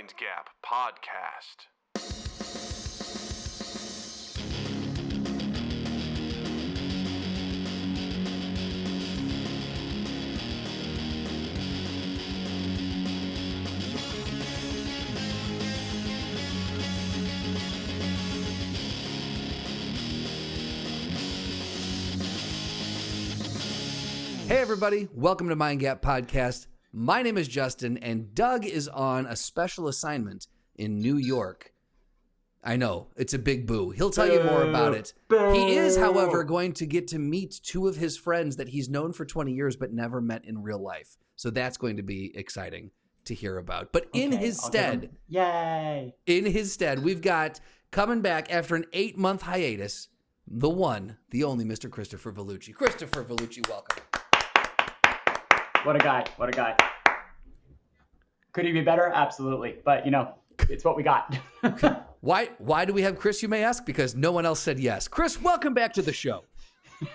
Mind Gap Podcast. Hey everybody, welcome to Mind Gap Podcast. My name is Justin, and Doug is on a special assignment in New York. I know, it's a big boo. He'll tell you more about it. He is, however, going to get to meet two of his friends that he's known for 20 years but never met in real life. So that's going to be exciting to hear about. But in his stead, we've got, coming back after an 8-month hiatus, the one, the only Mr. Christopher Vellucci. Christopher Vellucci, welcome. What a guy. What a guy. Could he be better? Absolutely. But, you know, it's what we got. Why do we have Chris, you may ask? Because no one else said yes. Chris, welcome back to the show.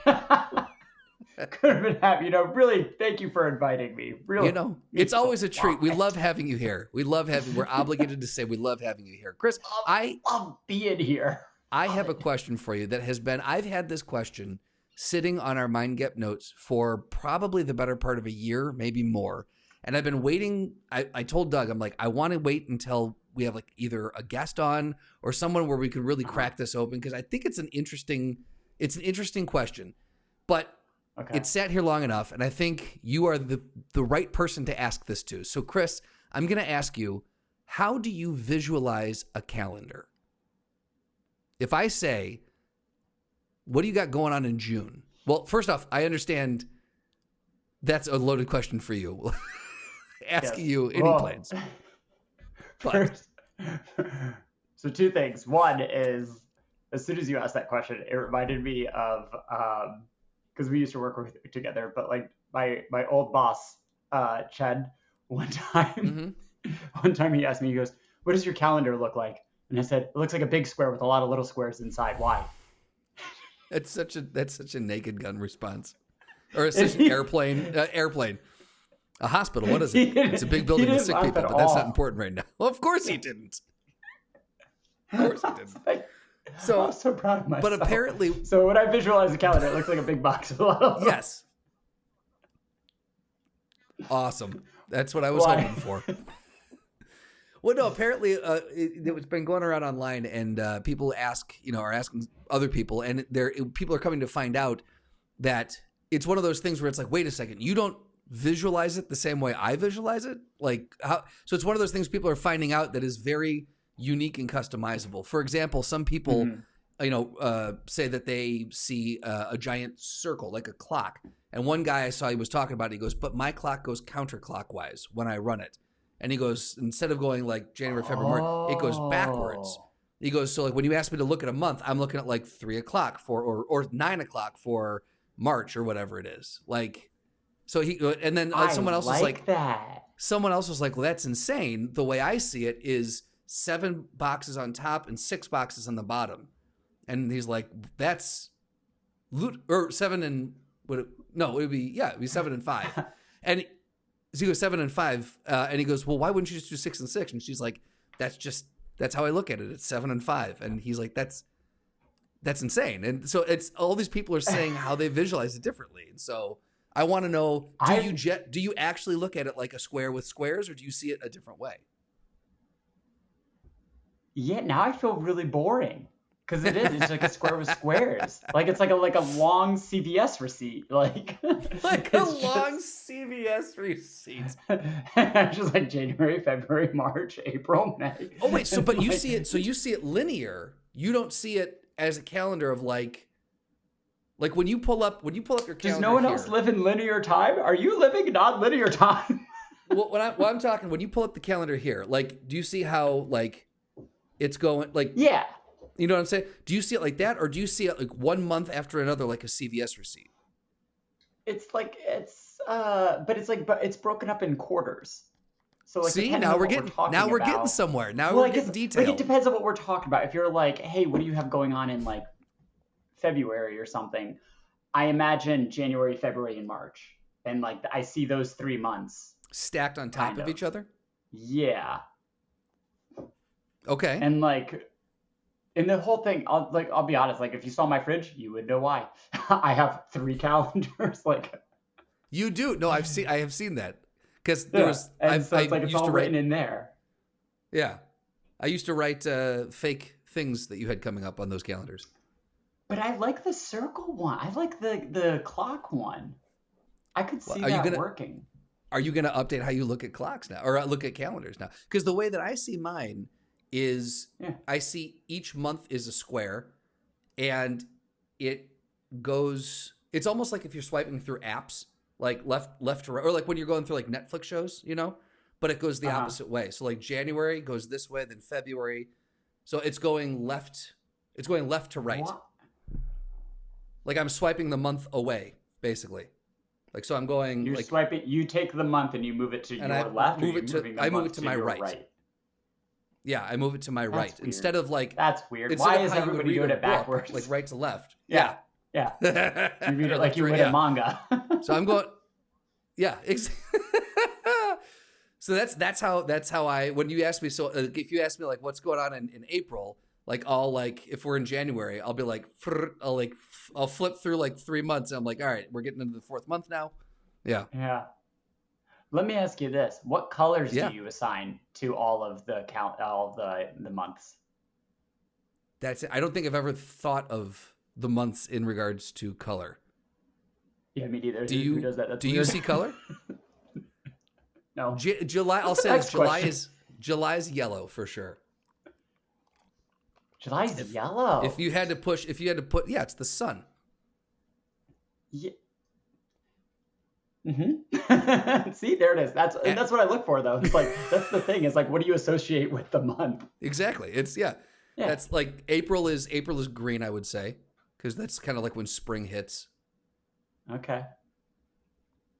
Could have been happy. You know, really, thank you for inviting me. Really. You know, it's always a treat. We love having you here. We're obligated to say we love having you here. Chris, I love being here. I have a question for you that has been, I've had this question sitting on our Mind Gap notes for probably the better part of a year, maybe more. And I've been waiting. I told Doug, I'm like, I want to wait until we have like either a guest on or someone where we could really crack this open, because I think it's an interesting question. But It's sat here long enough, and I think you are the right person to ask this to. So Chris, I'm going to ask you, how do you visualize a calendar? If I say, what do you got going on in June? Well, first off, I understand that's a loaded question for you. Asking you any plans. First, so two things. One is, as soon as you asked that question, it reminded me of, because we used to work together, but like my old boss, Chad, one time he asked me, he goes, "What does your calendar look like?" And I said, "It looks like a big square with a lot of little squares inside. Why?" That's such a Naked Gun response, or such an airplane. A hospital. What is it? It's a big building with sick people, but that's not important right now. Well, of course he didn't. Of course he didn't. So I'm so proud of myself. But apparently, so when I visualize the calendar, it looks like a big box with a lot of. Yes. Awesome. That's what I was hoping for. Well, no, apparently it's been going around online, and people are asking other people, and people are coming to find out that it's one of those things where it's like, wait a second, you don't visualize it the same way I visualize it? Like how? So it's one of those things people are finding out that is very unique and customizable. For example, some people, say that they see a giant circle, like a clock. And one guy I saw, he was talking about it, he goes, but my clock goes counterclockwise when I run it. And he goes, instead of going like January, February, March, it goes backwards. He goes, so like when you ask me to look at a month, I'm looking at like 3 o'clock or 9 o'clock for March or whatever it is. Like, so and then someone else was like, well, that's insane. The way I see it is 7 boxes on top and 6 boxes on the bottom. And he's like, that's or 7 and it would be 7 and 5. And so he goes 7 and 5, and he goes, well, why wouldn't you just do 6 and 6? And she's like, that's how I look at it. It's 7 and 5. And he's like, that's insane. And so it's all these people are saying how they visualize it differently. And so I want to know, do you actually look at it like a square with squares, or do you see it a different way? Yeah, now I feel really boring. Because it is. It's like a square with squares. Like it's like a long CVS receipt. Like long CVS receipt. Just like January, February, March, April, May. Oh wait, but you see it. So you see it linear. You don't see it as a calendar of like when you pull up your calendar. Does no one else live in linear time? Are you living non-linear time? Well, I'm talking, when you pull up the calendar here, like, do you see how like it's going? Like, yeah. You know what I'm saying? Do you see it like that, or do you see it like 1 month after another, like a CVS receipt? But it's broken up in quarters. So like, see, now we're getting somewhere. Now we're getting detailed. Like, it depends on what we're talking about. If you're like, hey, what do you have going on in like February or something? I imagine January, February, and March, and like I see those 3 months stacked on top of each other. Yeah. Okay. And like, in the whole thing, I'll be honest. Like, if you saw my fridge, you would know why. I have 3 calendars. Like, You do? No, I have seen that because yeah. And so I it's like it's used all to write. written in there. Yeah, I used to write fake things that you had coming up on those calendars. But I like the circle one. I like the clock one. I could Well, see that working. Are you gonna update how you look at clocks now, or look at calendars now? Because the way that I see mine is, I see each month is a square, and it goes. It's almost like if you're swiping through apps, like left to right, or like when you're going through like Netflix shows, but it goes the opposite way. So like January goes this way, then February. So it's going left. It's going left to right. What? Like I'm swiping the month away, basically. Like so, I'm going. You're swiping. You take the month and you move it to your left. Move it to. I move it to my right. Yeah, I move it to my right weird. instead of like. That's weird. Why is everybody doing it backwards? Like right to left. Yeah. You read it like you would a manga. So I'm going. Yeah. So that's how I. When you ask me, if you ask me like what's going on in April, like if we're in January, I'll be like, I'll flip through like 3 months and I'm like, all right, we're getting into the 4th month now. Yeah. Yeah. Let me ask you this. What colors do you assign to all of the months? That's it. I don't think I've ever thought of the months in regards to color. Yeah, me neither. Who does that? Do you see color? No. July, I'll say this. July is yellow for sure. July's yellow. If you had to put, it's the sun. Yeah. Mm-hmm. See, there it is. That's what I look for, though. It's like that's the thing. It's like, what do you associate with the month? Exactly. It's That's like April is green, I would say, because that's kind of like when spring hits. Okay.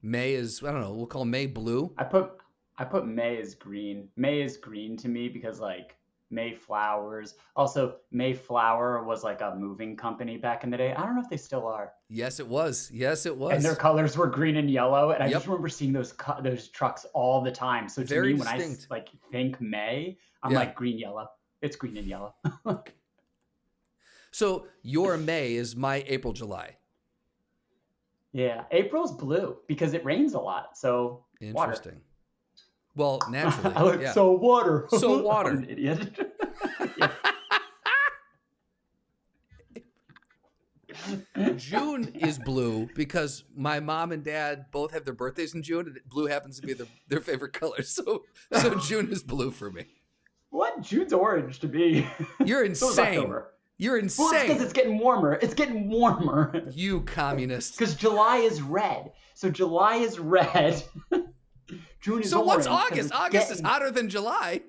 May is, I don't know. We'll call May blue. I put May as green. May is green to me because like Mayflowers. Also, Mayflower was like a moving company back in the day. I don't know if they still are. Yes, it was. And their colors were green and yellow, and I just remember seeing those trucks all the time. So to Very me, distinct. when I think May, I'm like green yellow. It's green and yellow. So your May is my April, July. Yeah, April's blue because it rains a lot. So interesting. Water. Well, naturally. I look so water. So water. I'm an idiot. June is blue because my mom and dad both have their birthdays in June, and blue happens to be their favorite color. So June is blue for me. What? June's orange to me. You're insane. You're insane. Well, it's because it's getting warmer. It's getting warmer. You communist. Because July is red. So July is red. June is orange. So what's August? August is hotter than July.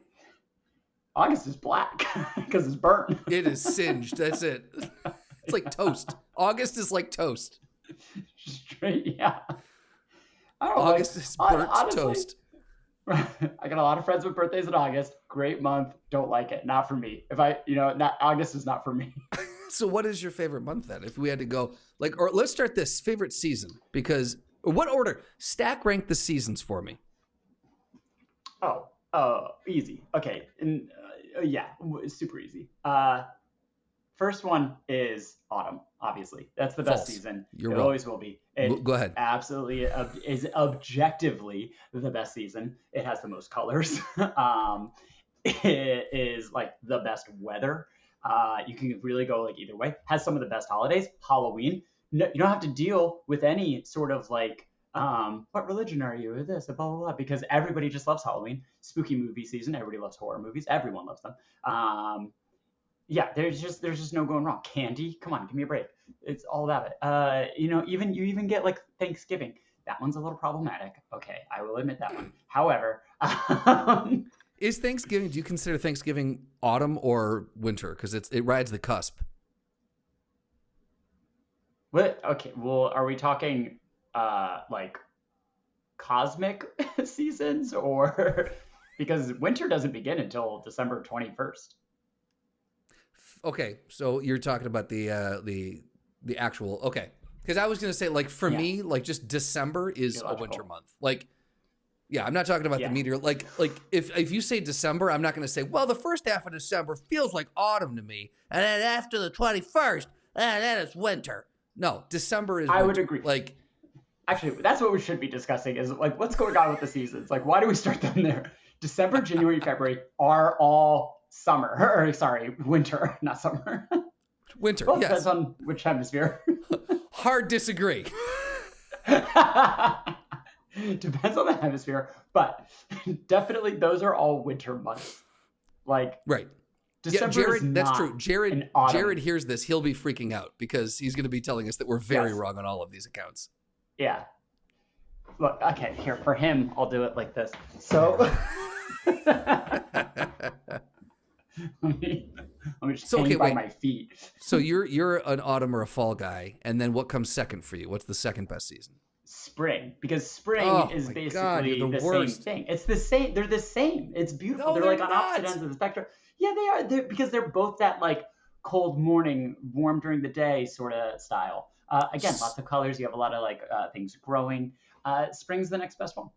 August is black because it's burnt. It is singed. That's it. It's like toast. August is like toast. Straight, yeah. I don't know, August is burnt honestly, toast. I got a lot of friends with birthdays in August. Great month. Don't like it. Not for me. August is not for me. So what is your favorite month then? If we had to go or let's start this favorite season what order? Stack rank the seasons for me. Easy. Okay. And super easy. First one is autumn, obviously. That's the best season. You're it wrong. Always will be. It go ahead. Absolutely is objectively the best season. It has the most colors. It is like the best weather. You can really go like either way. Has some of the best holidays. Halloween. No, you don't have to deal with any sort of like, what religion are you? Or this, blah, blah, blah, because everybody just loves Halloween. Spooky movie season. Everybody loves horror movies. Everyone loves them. There's just no going wrong. Candy, come on, give me a break. It's all about it. You even get like Thanksgiving. That one's a little problematic. Okay, I will admit that one. However, is Thanksgiving? Do you consider Thanksgiving autumn or winter? Because it rides the cusp. What? Okay. Well, are we talking like cosmic seasons or because winter doesn't begin until December 21st? Okay, so you're talking about the actual because I was gonna say like for me like just December is a winter month. Like Yeah, I'm not talking about Yeah. the meteor. Like if you say December, I'm not going to say, well, the first half of December feels like autumn to me, and then after the 21st, then it's winter. No, December is I winter. would agree. Like, actually, that's what we should be discussing is like what's going on with the seasons. Like, why do we start them there? December, January, February are all summer. Or sorry, winter, not summer. winter, Well, yes. depends on which hemisphere. Hard disagree. Depends on the hemisphere, but definitely those are all winter months. Like, Right. December yeah, Jared, is not that's true. an autumn. Jared hears this. He'll be freaking out because he's going to be telling us that we're very Yes. wrong on all of these accounts. Yeah. Look, okay, here, for him, I'll do it like this. So, let me just hang by my feet. So you're an autumn or a fall guy, and then what comes second for you? What's the second best season? Spring, because spring is my basically God, you're the the worst. same thing. It's the same. They're the same. It's beautiful. No, they're like they're on opposite not. ends of the spectrum. Yeah, they are. Because they're both that like cold morning, warm during the day sort of style. Again, lots of colors. You have a lot of like things growing. Spring's the next best one.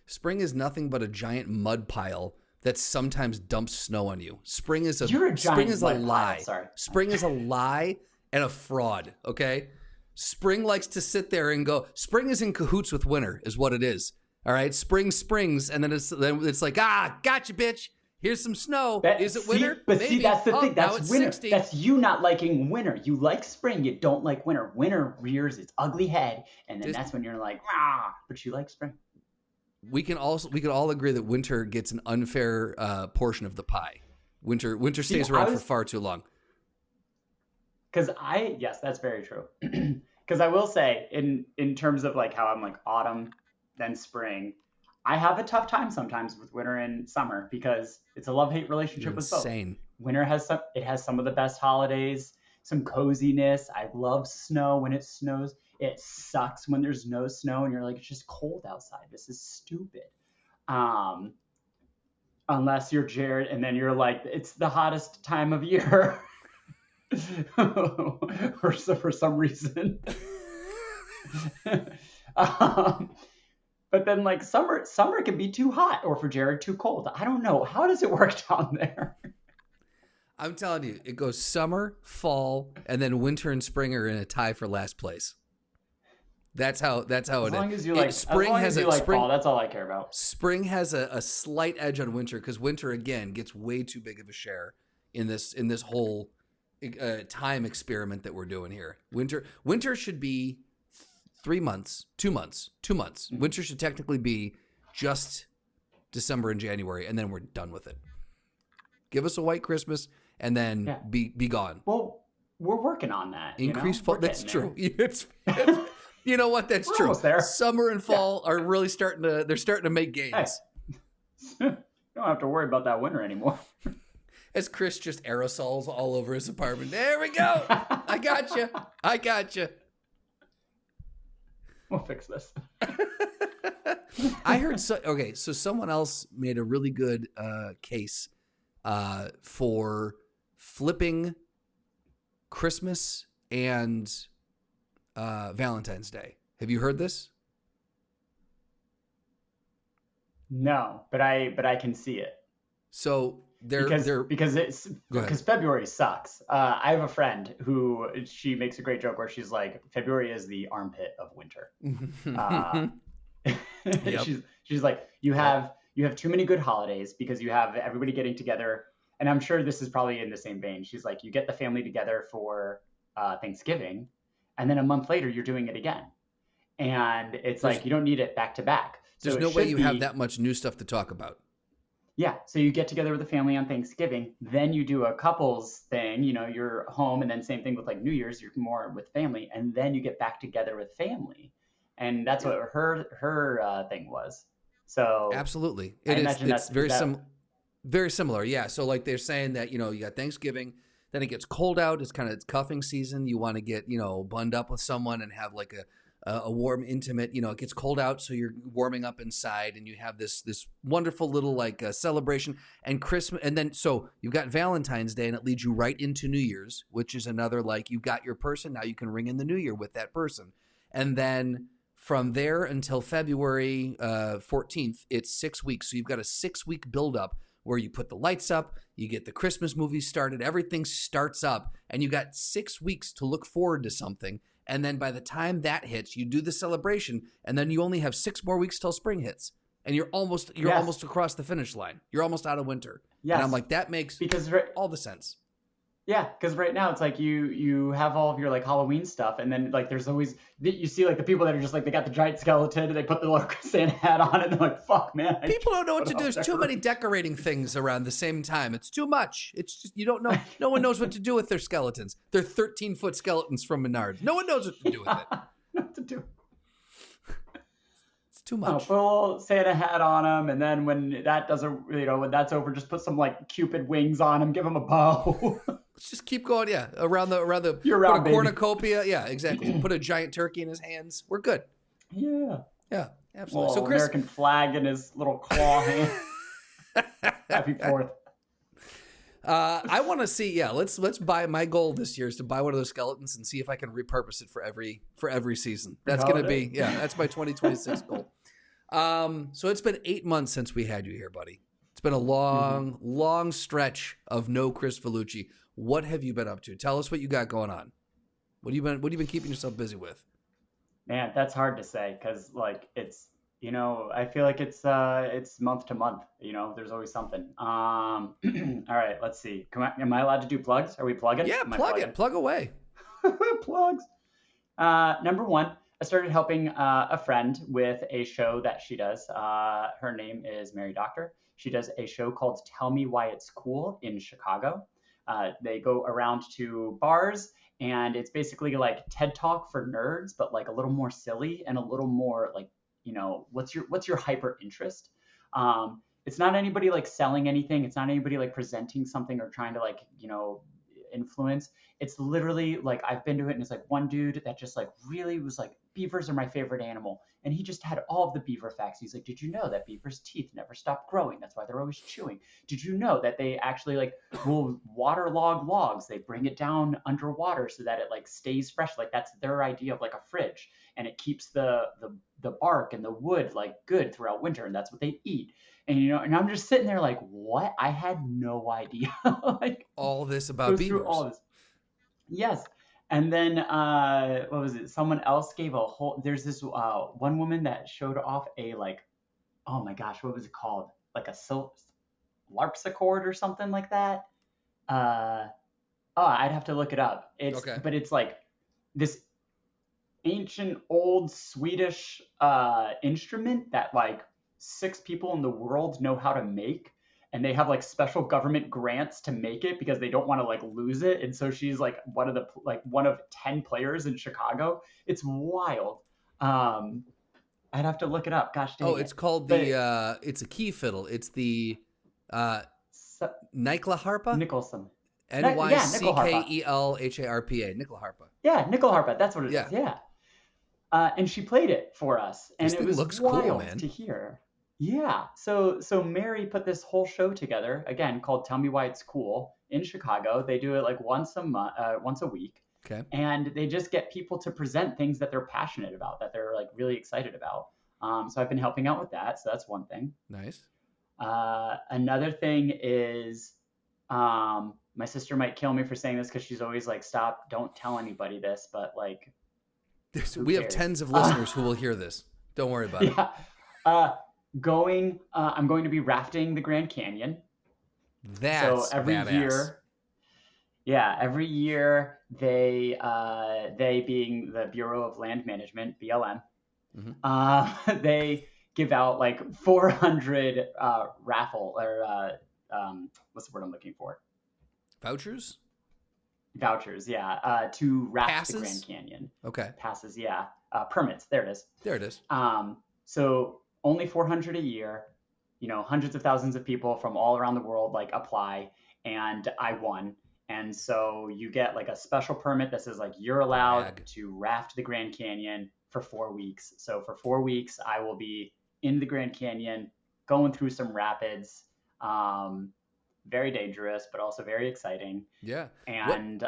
Spring is nothing but a giant mud pile that sometimes dumps snow on you. Spring is a spring is a lie. Pile, sorry. Spring is a lie and a fraud. Okay. Spring likes to sit there and go. Spring is in cahoots with winter, is what it is. All right. Spring springs, and then it's like, gotcha, bitch. Here's some snow. Is it winter? But Maybe. see, that's the thing. Now That's it's winter. 60. That's you not liking winter. You like spring. You don't like winter. Winter rears its ugly head, and then that's when you're like, but you like spring. We can all agree that winter gets an unfair portion of the pie. Winter stays around for far too long. Yes, that's very true. Because I will say, in terms of like how I'm like autumn, then spring, I have a tough time sometimes with winter and summer because it's a love-hate relationship with both. Winter has some of the best holidays, some coziness. I love snow when it snows. It sucks when there's no snow and you're like, it's just cold outside. This is stupid. Unless you're Jared and then you're like, it's the hottest time of year. or so for some reason. But then like summer can be too hot or for Jared too cold. I don't know. How does it work down there? I'm telling you, it goes summer, fall, and then winter and spring are in a tie for last place. That's how it is. As long as you like fall, that's all I care about. Spring has a slight edge on winter because winter again gets way too big of a share in this whole time experiment that we're doing here. Winter should be 2 months. Mm-hmm. Winter should technically be just December and January, and then we're done with it. Give us a white Christmas, and then be gone. Well, we're working on that. Increase fall. That's true. It's you know what? That's true. Almost there. Summer and fall are really starting to make gains. Hey. You don't have to worry about that winter anymore. As Chris just aerosols all over his apartment. There we go. I gotcha. We'll fix this. I heard so someone else made a really good case for flipping Christmas and Valentine's Day. Have you heard this? No, but I can see it. So because February sucks. I have a friend who she makes a great joke where she's like, February is the armpit of winter. Yep. She's like, you have too many good holidays because you have everybody getting together. And I'm sure this is probably in the same vein. She's like, you get the family together for Thanksgiving, and then a month later you're doing it again. And it's like, you don't need it back to back. There's no way you have that much new stuff to talk about. Yeah. So you get together with the family on Thanksgiving, then you do a couples thing, you're home, and then same thing with like New Year's, you're more with family, and then you get back together with family. And that's what her thing was. So absolutely. It's very similar. Yeah. So like they're saying that, you got Thanksgiving, then it gets cold out. It's kind of cuffing season. You want to get, bunned up with someone and have like a warm, intimate, it gets cold out. So you're warming up inside and you have this wonderful little like celebration and Christmas. And then, so you've got Valentine's Day and it leads you right into New Year's, which is another, like you've got your person. Now you can ring in the new year with that person. And then From there until February 14th, it's 6 weeks. So you've got a 6-week buildup where you put the lights up, you get the Christmas movies started, everything starts up, and you got 6 weeks to look forward to something. And then by the time that hits, you do the celebration, and then you only have 6 more weeks till spring hits. And you're almost across the finish line. You're almost out of winter. Yes. And I'm like, that makes all the sense. Yeah, because right now it's like you have all of your like Halloween stuff, and then like there's always you see like the people that are just like they got the giant skeleton and they put the little Santa hat on it and they're like, fuck man. People don't know what to do. There's too many decorating things around the same time. It's too much. It's just you don't know. No one knows what to do with their skeletons. They're 13-foot skeletons from Menards. No one knows what to do with it. What to do? It's too much. Put a little Santa hat on them, and then when that doesn't, when that's over, just put some like Cupid wings on them, give them a bow. Let's just keep going, around the year-round put a cornucopia, exactly. Put a giant turkey in his hands. We're good. Yeah, absolutely. So Chris, American flag in his little claw hand. Happy 4th. I want to see. Let's buy. My goal this year is to buy one of those skeletons and see if I can repurpose it for every season. That's gonna be that's my 2026 goal. So it's been 8 months since we had you here, buddy. It's been a long stretch of no Chris Vellucci. What have you been up to? Tell us what you got going on. What have you been keeping yourself busy with? Man, that's hard to say because like it's I feel like it's month to month. There's always something. All right, let's see. Am I allowed to do plugs? Are we plugging? Yeah, plug away. Plugs. Number one, I started helping a friend with a show that she does. Her name is Mary Doctor. She does a show called Tell Me Why It's Cool in Chicago. They go around to bars, and it's basically like TED Talk for nerds, but like a little more silly and a little more like, what's your hyper interest? It's not anybody like selling anything. It's not anybody like presenting something or trying to like, influence. It's literally like I've been to it, and it's like one dude that just like really was like, beavers are my favorite animal, and he just had all of the beaver facts. He's like, did you know that beavers' teeth never stop growing? That's why they're always chewing. Did you know that they actually like will waterlog logs? They bring it down underwater so that it like stays fresh. Like that's their idea of like a fridge, and it keeps the bark and the wood like good throughout winter, and that's what they eat. And and I'm just sitting there like, what? I had no idea. Like all this about beavers. All this. Yes. And then what was it? Someone else gave a whole. There's this one woman that showed off a like, oh my gosh, what was it called? Like a larpsichord or something like that. I'd have to look it up. But it's like this ancient old Swedish instrument that like 6 people in the world know how to make, and they have like special government grants to make it because they don't want to like lose it. And so she's like one of 10 players in Chicago. It's wild. I'd have to look it up. Gosh dang it. It's called it's a key fiddle. It's the Nyckelharpa? Nicholson. Nyckelharpa. Nyckelharpa. Yeah, Nyckelharpa. That's what it is. Yeah. And she played it for us, and it was wild to hear. Yeah. So Mary put this whole show together again called Tell Me Why It's Cool in Chicago. They do it like once a week. Okay. And they just get people to present things that they're passionate about, that they're like really excited about. So I've been helping out with that. So that's one thing. Nice. Another thing is, my sister might kill me for saying this because she's always like, stop, don't tell anybody this, but like, we have tens of listeners who will hear this. Don't worry about it. I'm going to be rafting the Grand Canyon. That's so every badass. every year they being the Bureau of Land Management, BLM, they give out like 400 raffle or what's the word I'm looking for? Vouchers, to raft Passes? the Grand Canyon. Okay. Passes, permits. There it is. So only 400 a year, hundreds of thousands of people from all around the world like apply, and I won. And so you get like a special permit that says like you're allowed to raft the Grand Canyon for 4 weeks. So for 4 weeks, I will be in the Grand Canyon going through some rapids. very dangerous, but also very exciting. Yeah. And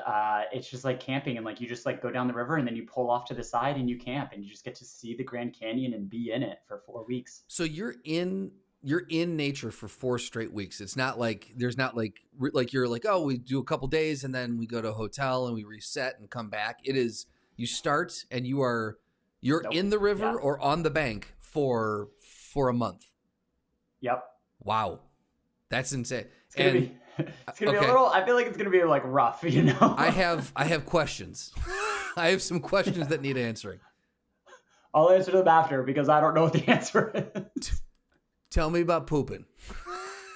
it's just like camping, and like you just like go down the river and then you pull off to the side and you camp and you just get to see the Grand Canyon and be in it for 4 weeks. So you're in nature for 4 straight weeks. It's not like there's not like you're like, oh, we do a couple days and then we go to a hotel and we reset and come back. It is, you start and you're Nope. in the river or on the bank for a month. Yep. Wow. That's insane. It's gonna be a little, I feel like it's gonna be like rough, you know. I have questions. I have some questions that need answering. I'll answer them after because I don't know what the answer is. Tell me about pooping.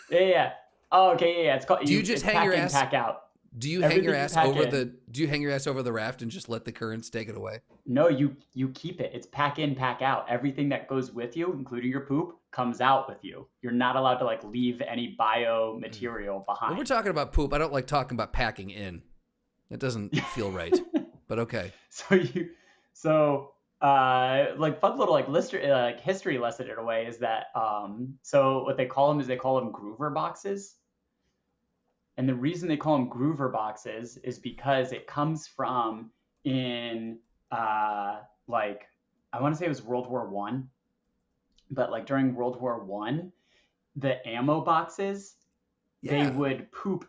Yeah. Oh, okay. Yeah. It's called. Do you just hang your ass? Pack out. Do you hang your ass over Do you hang your ass over the raft and just let the currents take it away? No, you keep it. It's pack in, pack out. Everything that goes with you, including your poop, comes out with you. You're not allowed to like leave any bio material behind. When we're talking about poop, I don't like talking about packing in. It doesn't feel right. But okay. Like fun little like history lesson in a way is that so what they call them groover boxes. And the reason they call them groover boxes is because it comes from in like I want to say it was World War One, but like during World War One, the ammo boxes they would poop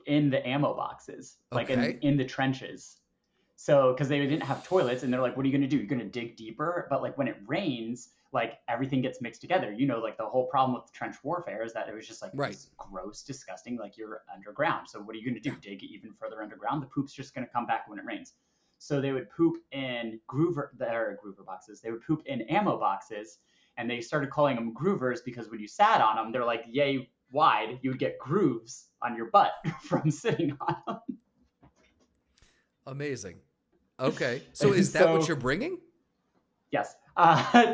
in the ammo boxes, like in the trenches. So because they didn't have toilets, and they're like, what are you going to do? You're going to dig deeper, but like when it rains, like everything gets mixed together. You know, like the whole problem with trench warfare is that it was just like this gross, disgusting, like you're underground. So what are you going to do? Dig even further underground? The poop's just going to come back when it rains. So they would poop in groover boxes. They would poop in ammo boxes, and they started calling them groovers because when you sat on them, they're like yay wide. You would get grooves on your butt from sitting on them. Amazing. Okay. So is that what you're bringing? Yes.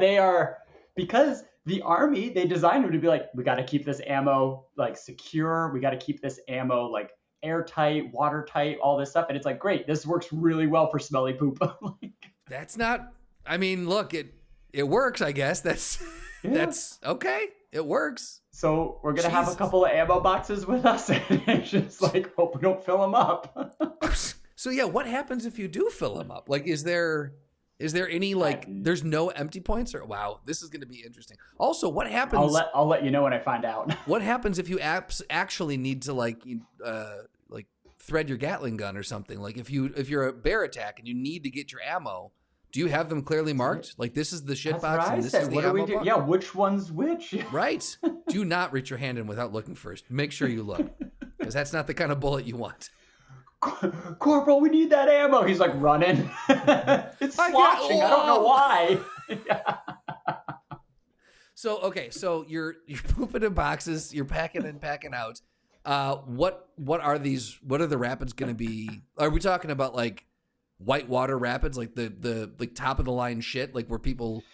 They are, because the Army, they designed them to be like, we got to keep this ammo like secure. We got to keep this ammo like airtight, watertight, all this stuff. And it's like, great, this works really well for smelly poop. That's not, I mean, look, it works, I guess. That's okay. It works. So we're going to have a couple of ammo boxes with us, and it's just like, hope we don't fill them up. So yeah, what happens if you do fill them up? Like, is there any like? There's no empty points, or wow, this is going to be interesting. Also, what happens? I'll let you know when I find out. What happens if you actually need to like thread your Gatling gun or something? Like if you're a bear attack and you need to get your ammo, do you have them clearly marked? Like this is the shit box and this is the ammo box? Yeah, which one's which? Right. Do not reach your hand in without looking first. Make sure you look, because that's not the kind of bullet you want. Corporal, we need that ammo. He's like running. It's sloshing. I don't know why. So you're pooping in boxes. You're packing in, packing out. What are these? What are the rapids going to be? Are we talking about like whitewater rapids, like the like top of the line shit, like where people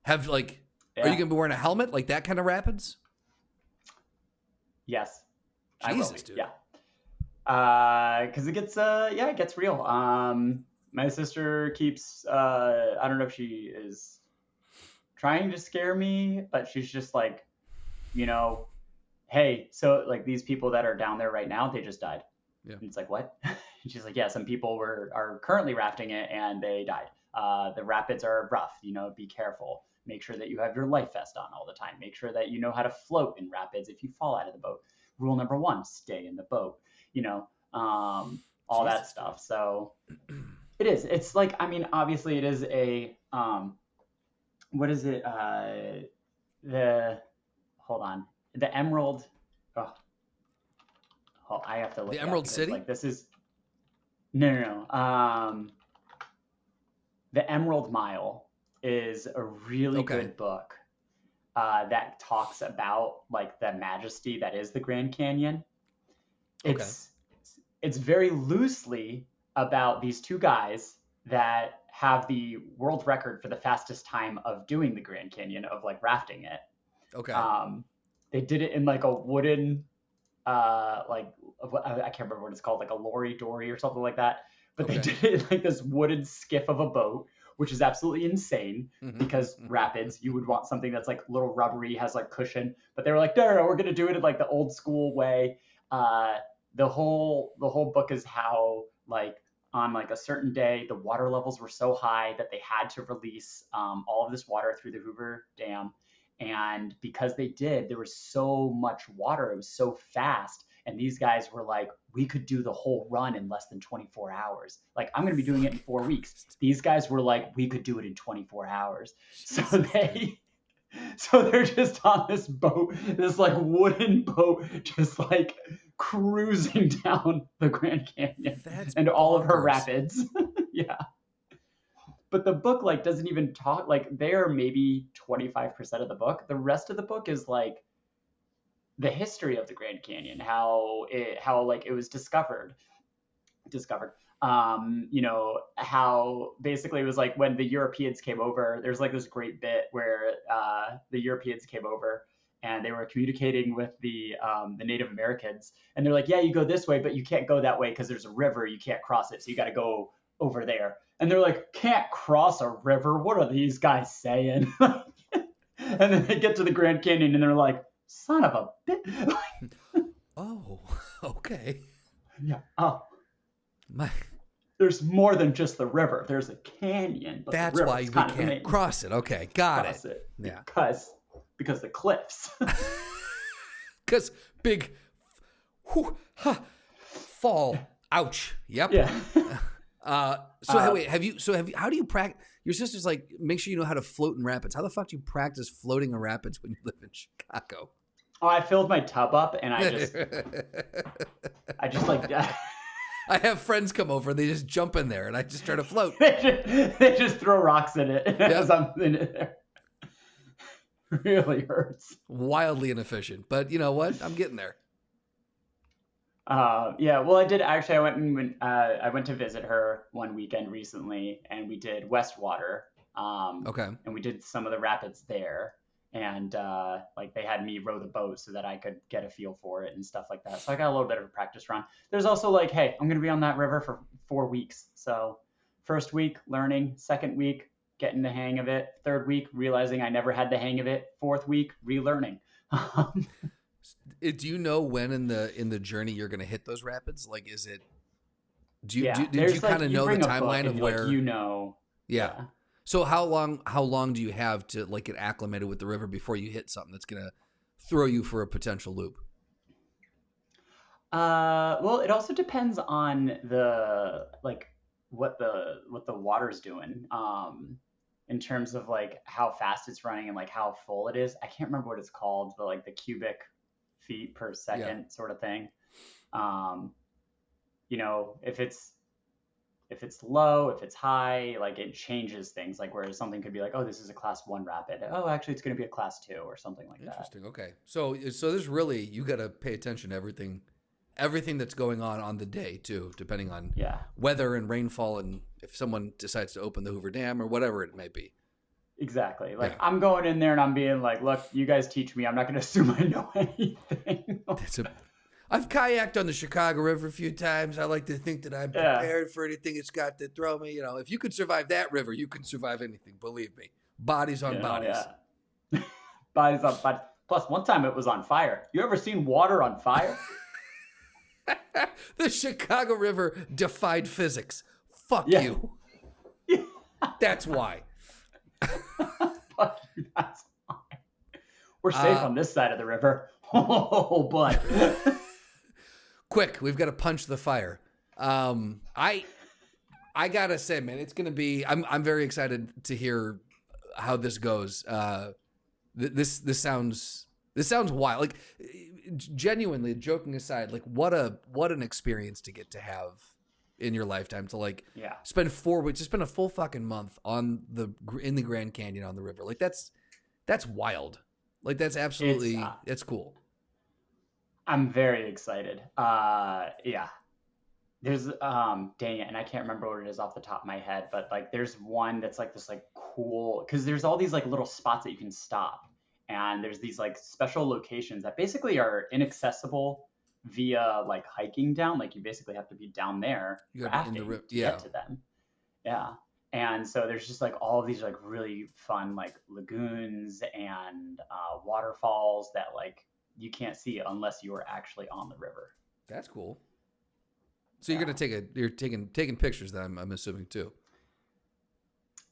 have like? Yeah. Are you going to be wearing a helmet, like that kind of rapids? Yes. Jesus, dude. Yeah. Because it gets real. My sister keeps, I don't know if she is trying to scare me, but she's just like, you know, hey, so like these people that are down there right now, they just died. Yeah. And it's like, what? She's like, yeah, some people are currently rafting it and they died. The rapids are rough, you know, be careful. Make sure that you have your life vest on all the time. Make sure that you know how to float in rapids if you fall out of the boat. Rule number 1, stay in the boat. You know, all that stuff. So it is. It's like, I mean, obviously it is a, what is it? Hold on. The Emerald. Oh, I have to look. The Emerald City? Like this is, no. The Emerald Mile is a really good book that talks about like the majesty that is the Grand Canyon. It's very loosely about these two guys that have the world record for the fastest time of doing the Grand Canyon, of like rafting it. Okay. They did it in like a wooden, like I can't remember what it's called, like a lorry dory or something like that. But they did it in like this wooden skiff of a boat which is absolutely insane because rapids, you would want something that's like little rubbery, has like cushion, but they were like, no, we're going to do it in like the old school way. The whole book is how like on like a certain day, the water levels were so high that they had to release all of this water through the Hoover Dam. And because they did, there was so much water. It was so fast. And these guys were like, we could do the whole run in less than 24 hours. Like, I'm going to be doing it in 4 weeks. These guys were like, we could do it in 24 hours. So they're just on this boat, this like wooden boat, just like cruising down the Grand Canyon and all of her rapids. Yeah. But the book like doesn't even talk, like they're maybe 25% of the book. The rest of the book is like the history of the Grand Canyon, how it was discovered. You know, how basically it was like when the Europeans came over, there's like this great bit where the Europeans came over and they were communicating with the Native Americans, and they're like, yeah, you go this way, but you can't go that way because there's a river, you can't cross it, so you got to go over there. And they're like, can't cross a river? What are these guys saying? And then they get to the Grand Canyon and they're like, son of a bitch. Oh, okay. Yeah. Oh. There's more than just the river. There's a canyon. But that's why we can't cross it. Okay, got it. Yeah. Because the cliffs. Because big fall. Ouch. Yep. Yeah. Wait, how do you practice? Your sister's like, make sure you know how to float in rapids. How the fuck do you practice floating in rapids when you live in Chicago? Oh, I filled my tub up and I just like. I have friends come over. They just jump in there and I just try to float. They just throw rocks in it as I'm in it there. Really hurts. Wildly inefficient, but you know what? I'm getting there. Yeah, well, I did actually. I went to visit her one weekend recently, and we did Westwater. Okay. And we did some of the rapids there, and like they had me row the boat so that I could get a feel for it and stuff like that. So I got a little bit of a practice run. There's also like, hey, I'm gonna be on that river for 4 weeks. So first week learning, second week getting the hang of it, third week realizing I never had the hang of it, fourth week relearning. Do you know when in the journey you're going to hit those rapids? Like, is it? Did you kind of know the timeline of where you know? Yeah. So how long do you have to like get acclimated with the river before you hit something that's going to throw you for a potential loop? Well, it also depends on the like what the water's doing. In terms of like how fast it's running and like how full it is. I can't remember what it's called, but like the cubic feet per second sort of thing. You know, if it's low, if it's high, like it changes things. Like whereas something could be like, oh, this is a class 1 rapid. Oh, actually it's going to be a class 2 or something like that. Interesting. Okay. So there's really, you got to pay attention to everything that's going on the day too, depending on weather and rainfall. And if someone decides to open the Hoover Dam or whatever it may be. Exactly. Like I'm going in there and I'm being like, look, you guys teach me. I'm not going to assume I know anything. I've kayaked on the Chicago River a few times. I like to think that I'm prepared for anything it's got to throw me. You know, if you could survive that river, you can survive anything. Believe me. Bodies on bodies. Yeah. Bodies on bodies. Plus, one time it was on fire. You ever seen water on fire? The Chicago River defied physics. Fuck you. That's why. Fuck you, that's why. We're safe on this side of the river. Oh, boy. Quick, we've got to punch the fire. I gotta say, man, it's gonna be. I'm very excited to hear how this goes. This sounds wild. Like, genuinely, joking aside, like what an experience to get to have in your lifetime, to like spend 4 weeks, to spend a full fucking month in the Grand Canyon on the river. Like that's wild. Like that's absolutely that's cool. I'm very excited. Yeah. There's dang it, and I can't remember what it is off the top of my head, but like there's one that's like this like cool, because there's all these like little spots that you can stop, and there's these like special locations that basically are inaccessible via like hiking down. Like you basically have to be down there rafting to get to them. Yeah. And so there's just like all of these like really fun like lagoons and waterfalls that like you can't see unless you are actually on the river. That's cool. So you're gonna you're taking pictures then, I'm assuming too.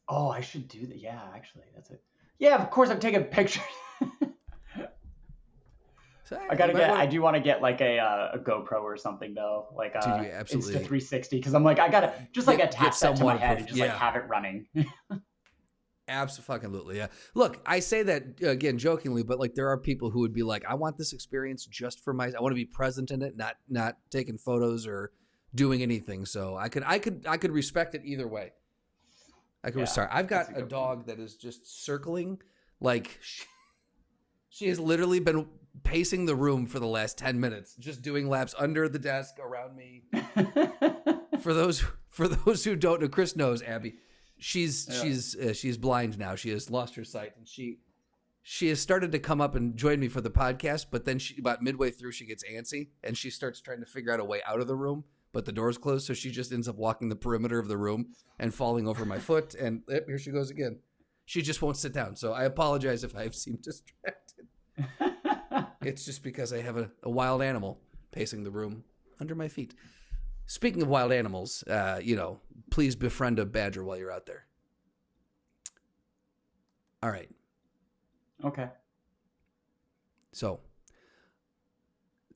Oh, I should do that. Yeah, actually, that's it. Yeah, of course I'm taking pictures. I do want to get like a GoPro or something though, like absolutely Insta360, because I'm like I gotta just like attach that to my head and just like have it running. Absolutely, yeah. Look, I say that again jokingly, but like there are people who would be like, I want this experience just for I want to be present in it, not taking photos or doing anything. So I could respect it either way. I could restart. I've got a dog that is just circling, like she has literally been pacing the room for the last 10 minutes, just doing laps under the desk around me. For those who don't know, Chris knows Abby. She's blind now. She has lost her sight, and she has started to come up and join me for the podcast. But then about midway through, she gets antsy and she starts trying to figure out a way out of the room. But the door's closed, so she just ends up walking the perimeter of the room and falling over my foot. And here she goes again. She just won't sit down. So I apologize if I've seemed distracted. It's just because I have a wild animal pacing the room under my feet. Speaking of wild animals, please befriend a badger while you're out there. All right. Okay. So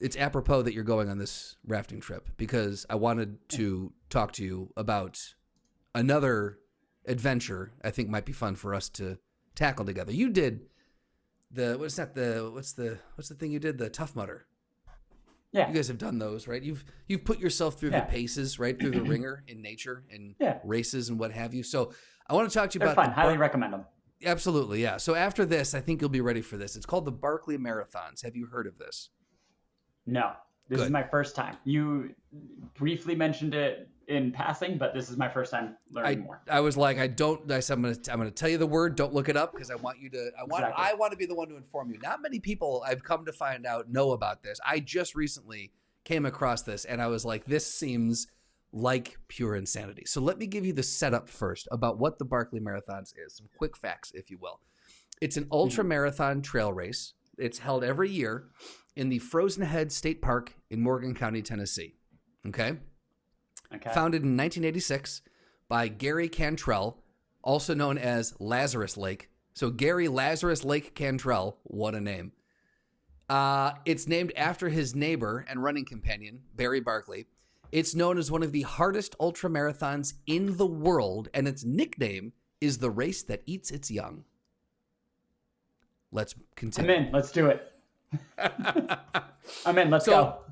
it's apropos that you're going on this rafting trip because I wanted to talk to you about another adventure I think might be fun for us to tackle together. You did what's the thing you did? The Tough Mudder. Yeah. You guys have done those, right? You've put yourself through the paces, right? Through the ringer in nature and races and what have you. So I want to talk to you They're about fun. Highly recommend them. Absolutely, yeah. So after this, I think you'll be ready for this. It's called the Barkley Marathons. Have you heard of this? No. This is my first time. You briefly mentioned it in passing, but this is my first time learning more. I was like, I'm gonna tell you the word. Don't look it up because I want you to. I want to be the one to inform you. Not many people I've come to find out know about this. I just recently came across this, and I was like, this seems like pure insanity. So let me give you the setup first about what the Barkley Marathons is. Some quick facts, if you will. It's an ultra marathon trail race. It's held every year in the Frozen Head State Park in Morgan County, Tennessee. Okay. Founded in 1986 by Gary Cantrell, also known as Lazarus Lake. So Gary Lazarus Lake Cantrell, what a name. It's named after his neighbor and running companion, Barry Barkley. It's known as one of the hardest ultra marathons in the world, and its nickname is the race that eats its young. Let's continue. I'm in. Let's do it. I'm in. Let's go.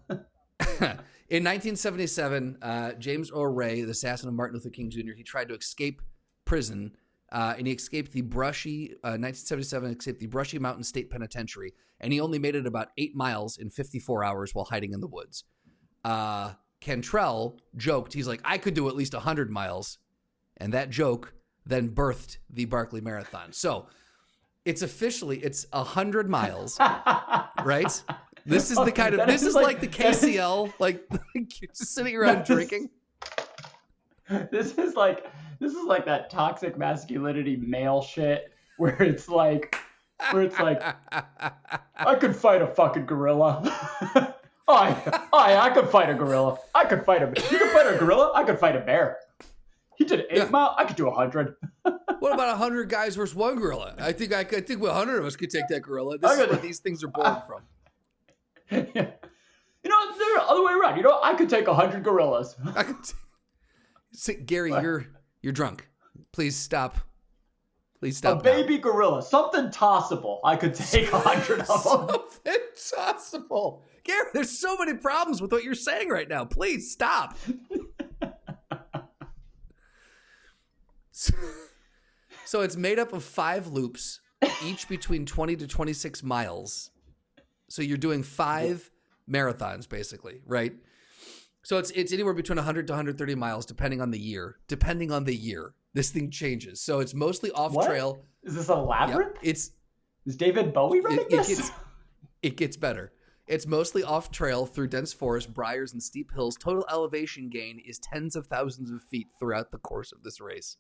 In 1977, James Earl Ray, the assassin of Martin Luther King Jr., he tried to escape prison, and he escaped the brushy, 1977, escaped the Brushy Mountain State Penitentiary, and he only made it about 8 miles in 54 hours while hiding in the woods. Cantrell joked, he's like, I could do at least 100 miles, and that joke then birthed the Barkley Marathon. So it's 100 miles, right? This is the kind of, this is like the KCL, like you're just sitting around drinking. This is like that toxic masculinity male shit where it's like, I could fight a fucking gorilla. I could fight a gorilla. You could fight a gorilla? I could fight a bear. He did 8 miles. I could do 100. What about 100 guys versus one gorilla? I think 100 of us could take that gorilla. This is where these things are born from. Yeah. They're the other way around. I could take 100 gorillas. Gary, you're drunk. Please stop. Please stop. A baby gorilla, something tossable. I could take 100 of them. Something tossable. Gary, there's so many problems with what you're saying right now. Please stop. So it's made up of 5 loops, each between 20 to 26 miles. So you're doing 5 marathons, basically, right? So it's anywhere between 100 to 130 miles, depending on the year. This thing changes. So it's mostly off trail. Is this a labyrinth? Yeah, is David Bowie running this? It gets better. It's mostly off trail through dense forest, briars, and steep hills. Total elevation gain is tens of thousands of feet throughout the course of this race.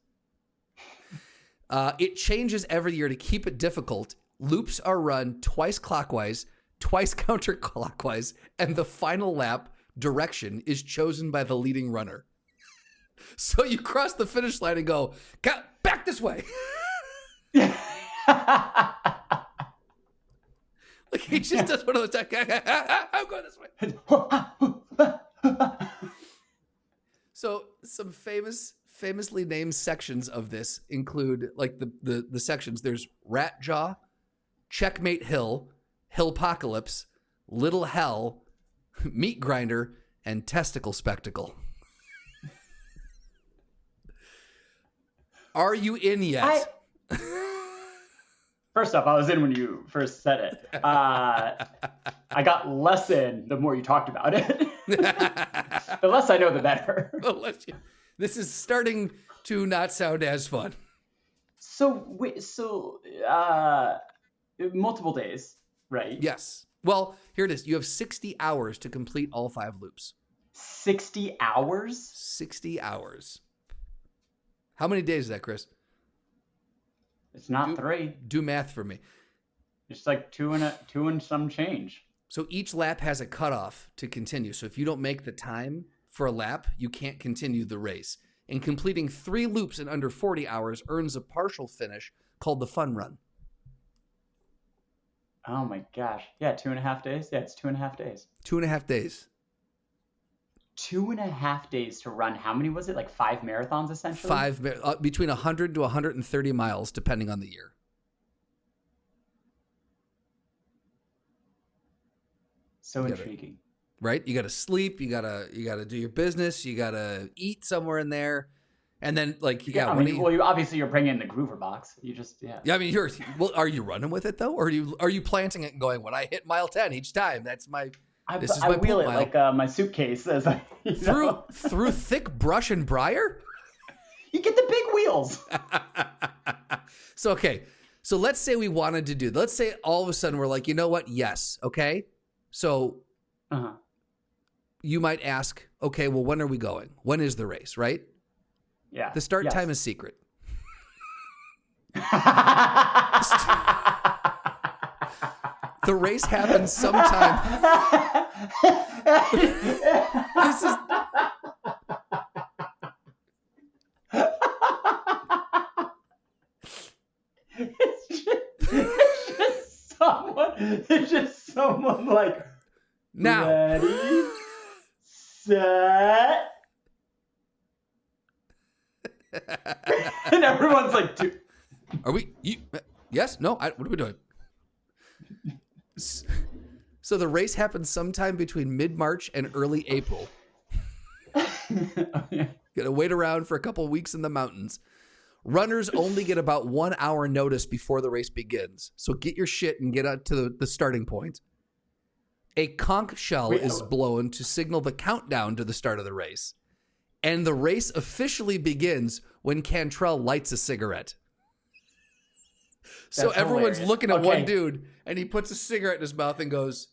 It changes every year to keep it difficult. Loops are run twice clockwise, twice counterclockwise, and the final lap direction is chosen by the leading runner. So you cross the finish line and go, back this way. Like he just does one of those. I'm going this way. So some famously named sections of this include like the sections. There's Rat Jaw, Checkmate Hill, Hillpocalypse, Little Hell, Meat Grinder, and Testicle Spectacle. Are you in yet? First off, I was in when you first said it. I got less in the more you talked about it. The less I know, the better. This is starting to not sound as fun. So multiple days, right? Yes. Well, here it is. You have 60 hours to complete all 5 loops. 60 hours? 60 hours. How many days is that, Chris? It's not 3. Do math for me. It's like two and some change. So each lap has a cutoff to continue. So if you don't make the time for a lap, you can't continue the race. And completing 3 loops in under 40 hours earns a partial finish called the fun run. Oh my gosh. Yeah, 2.5 days? Yeah, it's 2.5 days. 2.5 days. 2.5 days to run. How many was it? Like 5 marathons, essentially? 5, between 100 to 130 miles, depending on the year. So intriguing. Right? You got to sleep. You got to do your business. You got to eat somewhere in there. And then, like, I mean, you're bringing in the Groover box. You just, yeah. Yeah, I mean, are you running with it, though? Or are you planting it and going, when I hit mile 10 each time, that's my... I wheel it like my suitcase as through thick brush and briar. You get the big wheels. So let's say we wanted to do. Let's say all of a sudden we're like, you know what? Yes, okay. So, you might ask, okay, well, when are we going? When is the race? Right? Yeah. The start time is secret. The race happens sometime. This is. It's just someone like. Now. Ready, set. And everyone's like, dude. Are we? Yes? No? What are we doing? So the race happens sometime between mid-March and early April. Gotta wait around for a couple weeks in the mountains. Runners only get about 1 hour notice before the race begins. So get your shit and get out to the starting point. A conch shell is blown to signal the countdown to the start of the race. And the race officially begins when Cantrell lights a cigarette. So everyone's looking at one dude, and he puts a cigarette in his mouth and goes,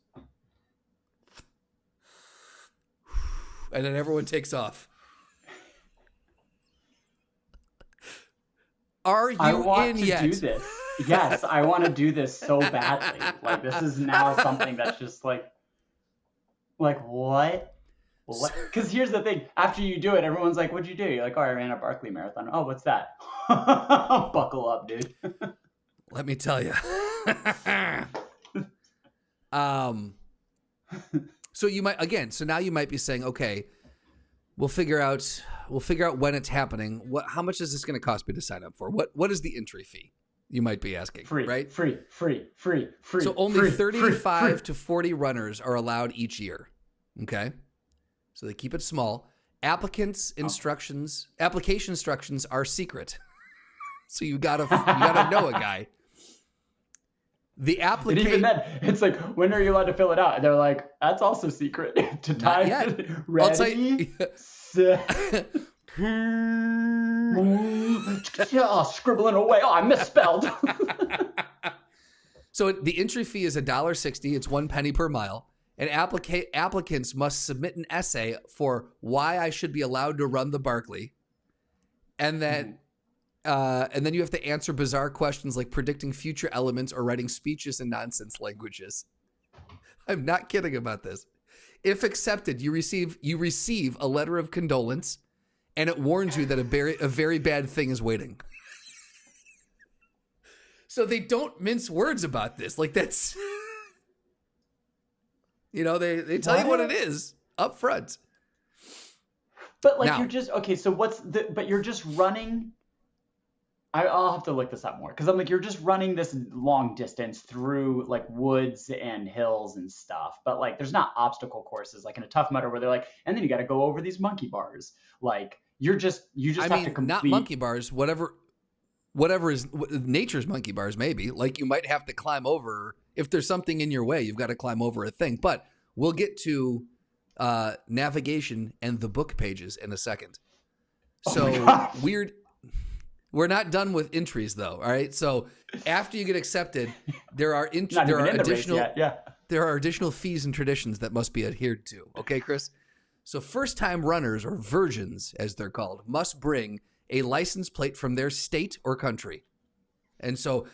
and then everyone takes off. Are you in yet? Do this. Yes, I want to do this so badly. Like, this is now something that's just like what? Because here's the thing. After you do it, everyone's like, what'd you do? You're like, oh, I ran a Barkley Marathon. Oh, what's that? Buckle up, dude. Let me tell you. So you might, again, so now you might be saying, okay, we'll figure out when it's happening. How much is this going to cost me to sign up for? What is the entry fee? You might be asking, right? Free. So only 35 to 40 runners are allowed each year. Okay. So they keep it small. Application instructions are secret. So you gotta know a guy. The application. Even then, it's like, when are you allowed to fill it out? And they're like, that's also secret. To time. Ready, set. Scribbling away. Oh, I misspelled. So the entry fee is $1.60. It's 1 penny per mile. And applicants must submit an essay for why I should be allowed to run the Barkley. And then And then you have to answer bizarre questions like predicting future elements or writing speeches in nonsense languages. I'm not kidding about this. If accepted, you receive a letter of condolence, and it warns you that a very bad thing is waiting. So they don't mince words about this. Like that's, they tell you what it is up front. But like now, you're just okay. So but you're just running. I'll have to look this up more because I'm like, you're just running this long distance through like woods and hills and stuff. But like, there's not obstacle courses like in a Tough Mudder where they're like, and then you got to go over these monkey bars. Like you just have to complete. Not monkey bars, whatever is nature's monkey bars, maybe like you might have to climb over if there's something in your way, you've got to climb over a thing, but we'll get to navigation and the book pages in a second. So weird. We're not done with entries though. All right. So after you get accepted, there are additional fees and traditions that must be adhered to. Okay, Chris? So first-time runners, or virgins as they're called, must bring a license plate from their state or country. And so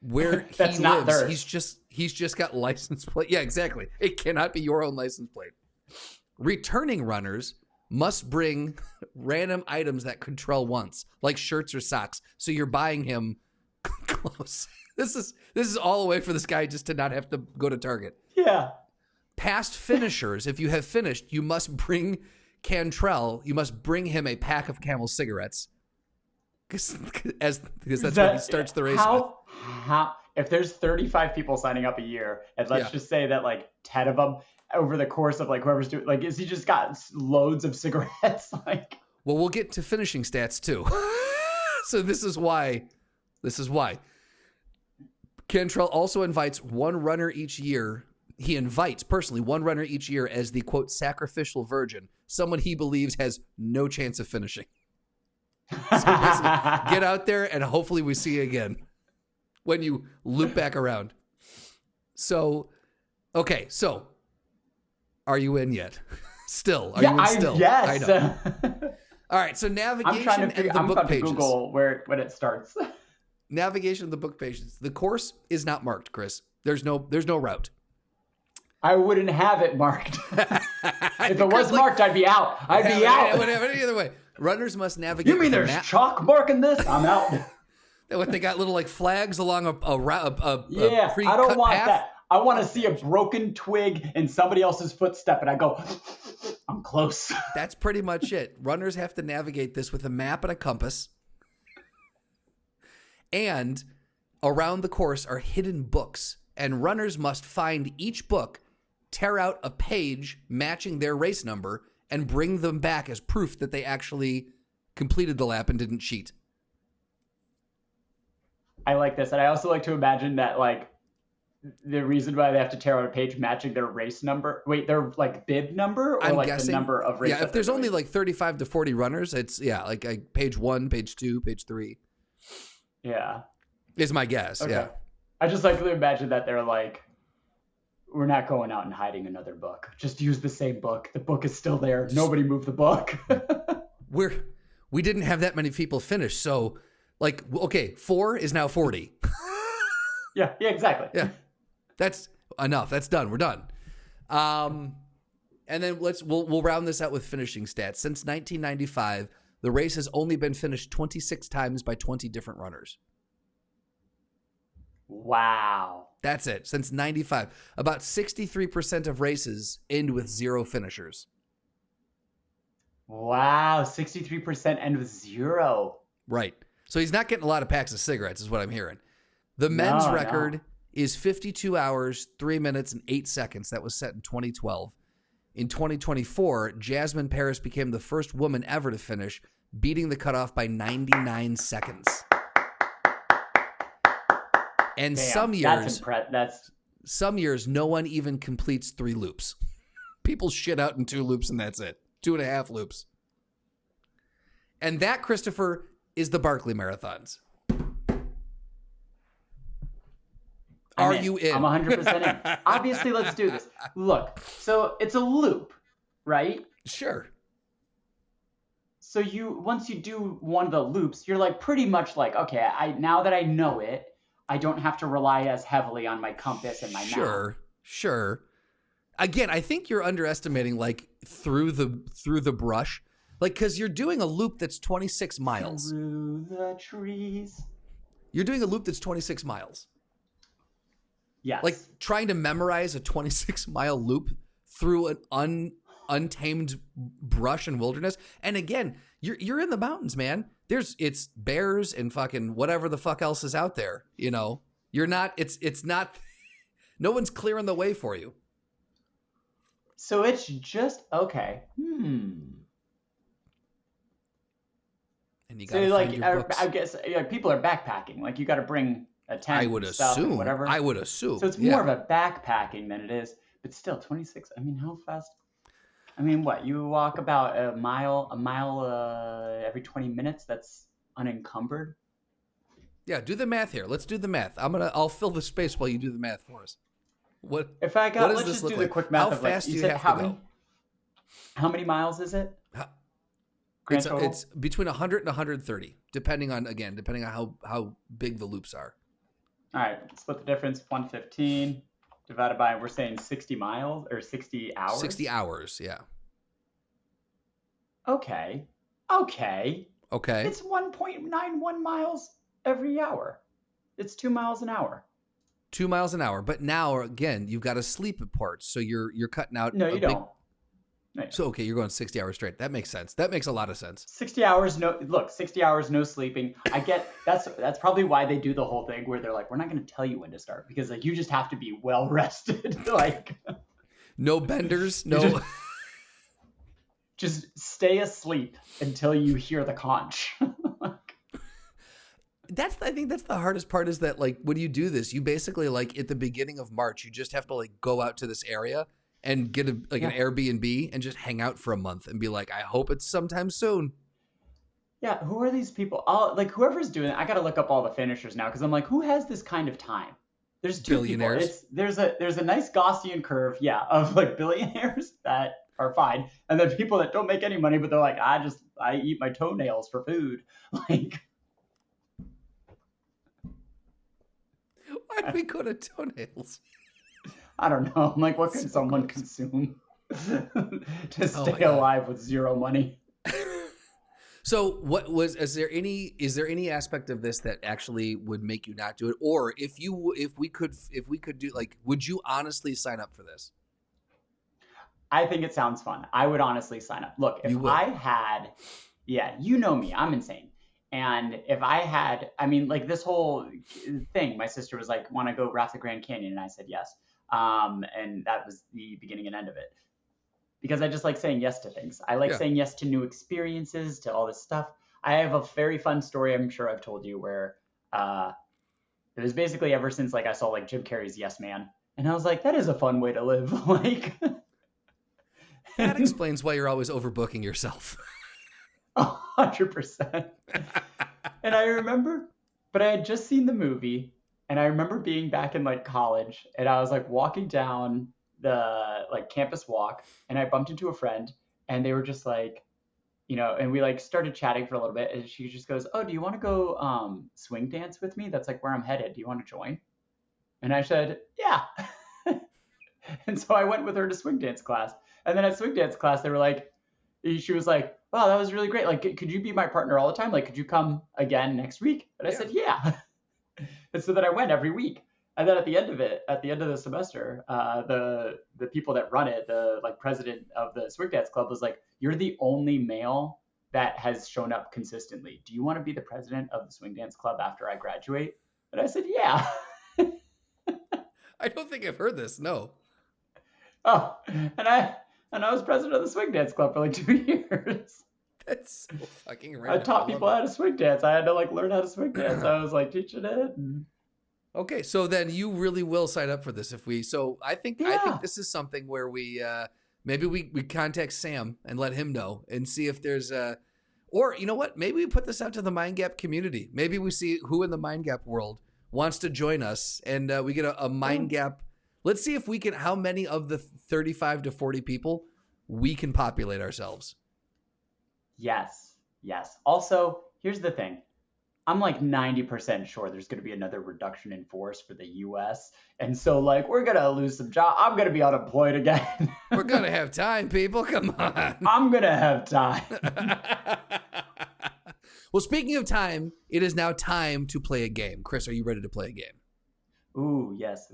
where he lives, theirs. he's just got license plate. Yeah, exactly. It cannot be your own license plate. Returning runners must bring random items that Contrell wants, like shirts or socks. So you're buying him clothes. This is all the way for this guy just to not have to go to Target. Yeah. Past finishers, if you have finished, you must bring Cantrell. You must bring him a pack of Camel cigarettes, because that's what he starts the race with. How? If there's 35 people signing up a year, and let's just say that like 10 of them, over the course of like whoever's doing, like, is he just got loads of cigarettes? Like, well, we'll get to finishing stats too. So this is why Cantrell also invites one runner each year. He invites personally one runner each year as the quote sacrificial virgin, someone he believes has no chance of finishing. So basically, get out there and hopefully we see you again when you loop back around. So, okay, so. Are you in yet? Still? Are you in still? Yes. I know. All right. So navigation and the book pages. To Google when it starts. Navigation and the book pages. The course is not marked, Chris. There's no route. I wouldn't have it marked. If it was marked, I'd be out. I'd be out. Any other way. Runners must navigate. You mean there's chalk marking this? I'm out. What, they got little like flags along a I don't want path? that. I want to see a broken twig in somebody else's footstep, and I go, I'm close. That's pretty much it. Runners have to navigate this with a map and a compass. And around the course are hidden books, and runners must find each book, tear out a page matching their race number, and bring them back as proof that they actually completed the lap and didn't cheat. I like this. And I also like to imagine that, like, the reason why they have to tear out a page matching their race number, their like bib number, or I'm like guessing, the number of races. Yeah, if there's only like 35 to 40 runners, it's like page 1, page 2, page 3. Yeah. Is my guess. Okay. Yeah. I just like to imagine that they're like, we're not going out and hiding another book. Just use the same book. The book is still there. Nobody moved the book. We didn't have that many people finish. So like, okay, 4 is now 40. Yeah, exactly. Yeah. That's enough. That's done. We're done. And then we'll round this out with finishing stats. Since 1995, the race has only been finished 26 times by 20 different runners. Wow. That's it. Since 95. About 63% of races end with 0 finishers. Wow. 63% end with 0. Right. So he's not getting a lot of packs of cigarettes is what I'm hearing. The men's record is 52 hours, 3 minutes, and 8 seconds. That was set in 2012. In 2024, Jasmine Paris became the first woman ever to finish, beating the cutoff by 99 seconds. And some years, no one even completes 3 loops. People shit out in 2 loops, and that's it. 2.5 loops. And that, Christopher, is the Barkley Marathons. Are you in? I'm 100% in. Obviously, let's do this. Look, so it's a loop, right? Sure. So once you do one of the loops, you're like pretty much like, okay, now that I know it, I don't have to rely as heavily on my compass and my map. Sure. Again, I think you're underestimating like through the brush, like because you're doing a loop that's 26 miles. Through the trees. You're doing a loop that's 26 miles. Yes. Like trying to memorize a 26-mile loop through an untamed brush and wilderness. And again, you're in the mountains, man. It's bears and fucking whatever the fuck else is out there. You know, you're not. It's not. No one's clearing the way for you. So it's just okay. And you got to so find your books. I guess people are backpacking. Like you got to bring a tent. I would stuff assume. And whatever. I would assume. So it's more of a backpacking than it is. But still, 26. I mean, how fast? I mean, what? You walk about a mile every 20 minutes. That's unencumbered. Yeah, do the math here. Let's do the math. I'll fill the space while you do the math for us. What? If I got, let's just do the quick math. How fast do you have to go? How many miles is it? It's between 100 and 130, depending on how big the loops are. All right, split the difference. 115 divided by, we're saying 60 miles or 60 hours. 60 hours, yeah. Okay. It's 1.91 miles every hour. It's 2 miles an hour. 2 miles an hour, but now again, you've got to sleep at parts, so you're cutting out. No, you don't. No. So okay, you're going 60 hours straight. That makes sense. That makes a lot of sense. 60 hours, 60 hours, no sleeping. I get that's probably why they do the whole thing where they're like, we're not going to tell you when to start because like you just have to be well rested. Like no benders, no. Just stay asleep until you hear the conch. I think that's the hardest part is that like when you do this, you basically like at the beginning of March, you just have to like go out to this area and get an Airbnb and just hang out for a month and be like, I hope it's sometime soon. Yeah, who are these people? Whoever's doing it, I got to look up all the finishers now because I'm like, who has this kind of time? There's two billionaires. People. There's a nice Gaussian curve, of like billionaires that are fine, and then people that don't make any money, but they're like, I eat my toenails for food. Like, why'd we go to toenails? I don't know. I'm like, what can someone consume to stay alive with zero money? So is there any aspect of this that actually would make you not do it? Or if we could do, like, would you honestly sign up for this? I think it sounds fun. I would honestly sign up. Look, if I had, you know me, I'm insane. And if I had, I mean, like this whole thing, my sister was like, want to go raft the Grand Canyon? And I said, yes. And that was the beginning and end of it. Because I just like saying yes to things. I like saying yes to new experiences, to all this stuff. I have a very fun story, I'm sure I've told you, where it was basically ever since like I saw like Jim Carrey's Yes Man. And I was like, that is a fun way to live. Like that explains why you're always overbooking yourself. 100%. And I remember, but I had just seen the movie, and I remember being back in like college, and I was like walking down the like campus walk, and I bumped into a friend, and they were just like, and we like started chatting for a little bit, and she just goes, oh, do you want to go swing dance with me? That's like where I'm headed. Do you want to join? And I said, yeah. And so I went with her to swing dance class. And then at swing dance class, they were like, she was like, wow, that was really great. Like, could you be my partner all the time? Like, could you come again next week? And I said, yeah. And so then I went every week. And then at the end of the semester, the people that run it, the like president of the swing dance club was like, you're the only male that has shown up consistently. Do you want to be the president of the swing dance club after I graduate? And I said, yeah. I don't think I've heard this. No. Oh, and I was president of the swing dance club for like 2 years. That's so fucking random. I taught people how to swing dance. I had to like learn how to swing dance. I was like teaching it. Okay, so then you really will sign up for this if we. So I think this is something where we maybe we contact Sam and let him know and see if there's or you know what? Maybe we put this out to the Mind Gap community. Maybe we see who in the Mind Gap world wants to join us, and we get a Mind Gap. Let's see if we can. How many of the 35 to 40 people we can populate ourselves? Yes. Yes. Also, here's the thing. I'm like 90% sure there's going to be another reduction in force for the US. And so, like, we're going to lose some jobs. I'm going to be unemployed again. We're going to have time, people. Come on. I'm going to have time. Well, speaking of time, it is now time to play a game. Chris, are you ready to play a game? Ooh, yes.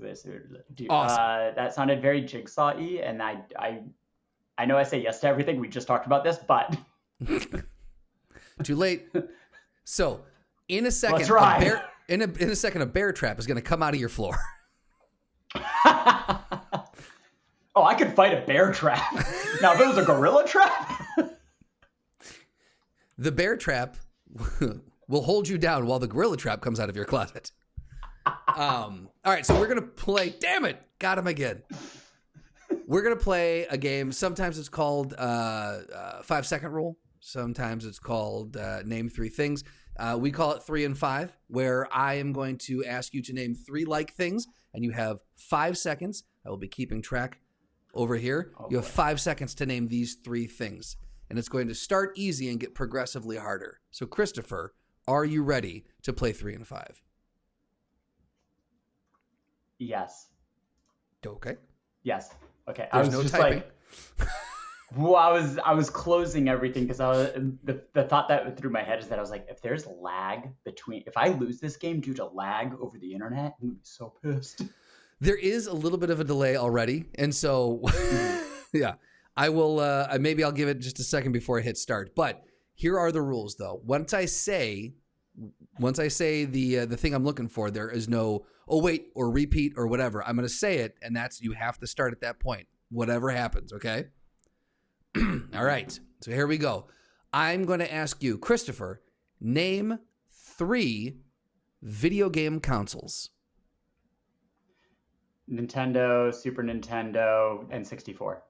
Dude, Awesome. that sounded very jigsaw-y, and I know I say yes to everything. We just talked about this, but... Too late. So, in a second, Let's ride. in a second, a bear trap is going to come out of your floor. Oh, I could fight a bear trap. Now, if it was a gorilla trap... The bear trap will hold you down while the gorilla trap comes out of your closet. All right, so we're going to play... Damn it! Got him again. We're going to play a game. Sometimes it's called 5-second rule. Sometimes it's called name 3 things. We call it 3 and 5, where I am going to ask you to name 3 like things, and you have 5 seconds. I will be keeping track over here. You have 5 seconds to name these 3 things, and it's going to start easy and get progressively harder. So, Christopher, are you ready to play 3 and 5? Yes. Okay. Yes. Okay. There's I was no just typing. like... Well, I was closing everything because the thought that went through my head is that I was like, if there's lag if I lose this game due to lag over the internet, I'm gonna be so pissed. There is a little bit of a delay already, and so yeah, I will. Maybe I'll give it just a second before I hit start. But here are the rules, though. Once I say the thing I'm looking for, there is no wait or repeat or whatever. I'm going to say it, and you have to start at that point. Whatever happens, okay? All right, so here we go. I'm going to ask you, Christopher, name 3 video game consoles. Nintendo, Super Nintendo, and 64.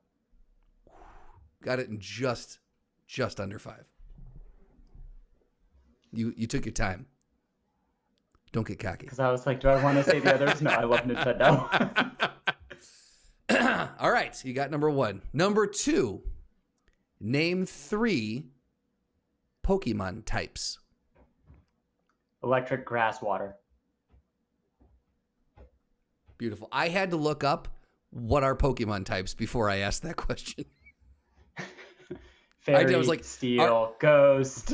Got it in just under 5. You took your time. Don't get cocky. Because I was like, do I want to say the others? No, I love Nintendo. All right, you got number 1. Number 2, name 3 Pokemon types. Electric, grass, water. Beautiful. I had to look up what are Pokemon types before I asked that question. Fairy, I was like, steel, ghost.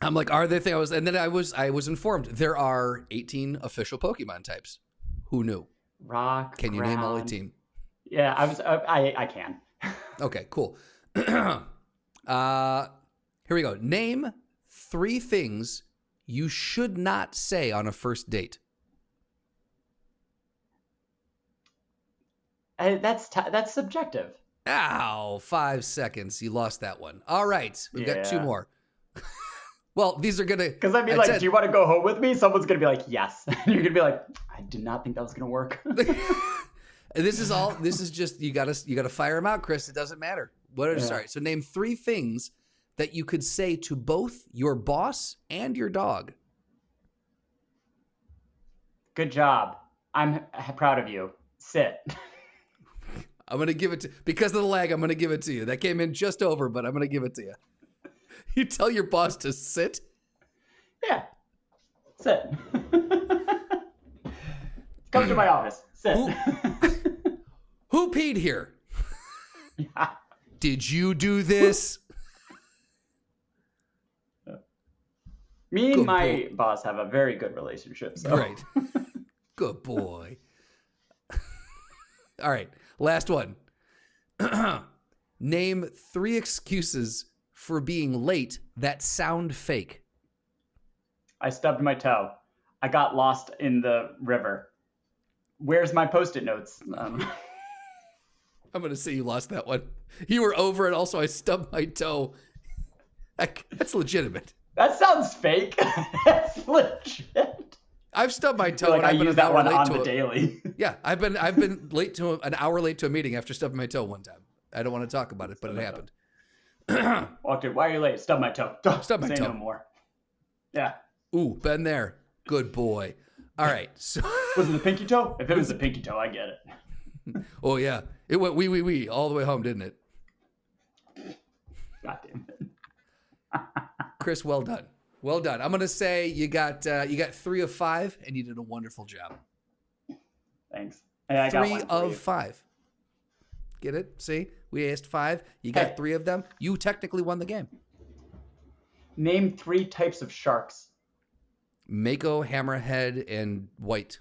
I'm like, are there things? And then I was informed there are 18 official Pokemon types. Who knew? Rock. Can you ground. name all 18? Yeah, I can. Okay, cool. Here we go. Name 3 things you should not say on a first date. That's subjective. Ow, 5 seconds. You lost that one. All right, we've got 2 more. Well, these are gonna... Because I'd be like, do you want to go home with me? Someone's gonna be like, yes. And you're gonna be like, I did not think that was gonna work. This is just, you gotta fire them out, Chris. It doesn't matter. Sorry. So name 3 things that you could say to both your boss and your dog. Good job. I'm proud of you. Sit. I'm going to give it because of the lag, I'm going to give it to you. That came in just over, but I'm going to give it to you. You tell your boss to sit? Yeah. Sit. Come to my office. Sit. Who peed here? Yeah. Did you do this? Me and Good my boy. boss have a very good relationship. So. Great. Good boy. All right. Last one. Name 3 excuses for being late that sound fake. I stubbed my toe. I got lost in the river. Where's my Post-it notes? I'm going to say you lost that one. You were over and also I stubbed my toe. That's legitimate. That sounds fake. That's legit. I've stubbed my toe. Like I use that one on the daily. Yeah, I've been late to an hour late to a meeting after stubbing my toe one time. I don't want to talk about it, but it happened. Walked in. Why are you late? Stubbed my toe. Stubbed my toe. No more. Yeah. Ooh, been there. Good boy. All right. So was it the pinky toe? If it was the pinky toe, I get it. Oh yeah, it went wee all the way home, didn't it? God damn it. Chris, well done. Well done. I'm going to say you got 3 of 5, and you did a wonderful job. Thanks. Hey, I got 3 one for of you. 5. Get it? See? We asked 5. You got Hey. 3 of them. You technically won the game. Name 3 types of sharks. Mako, hammerhead, and white.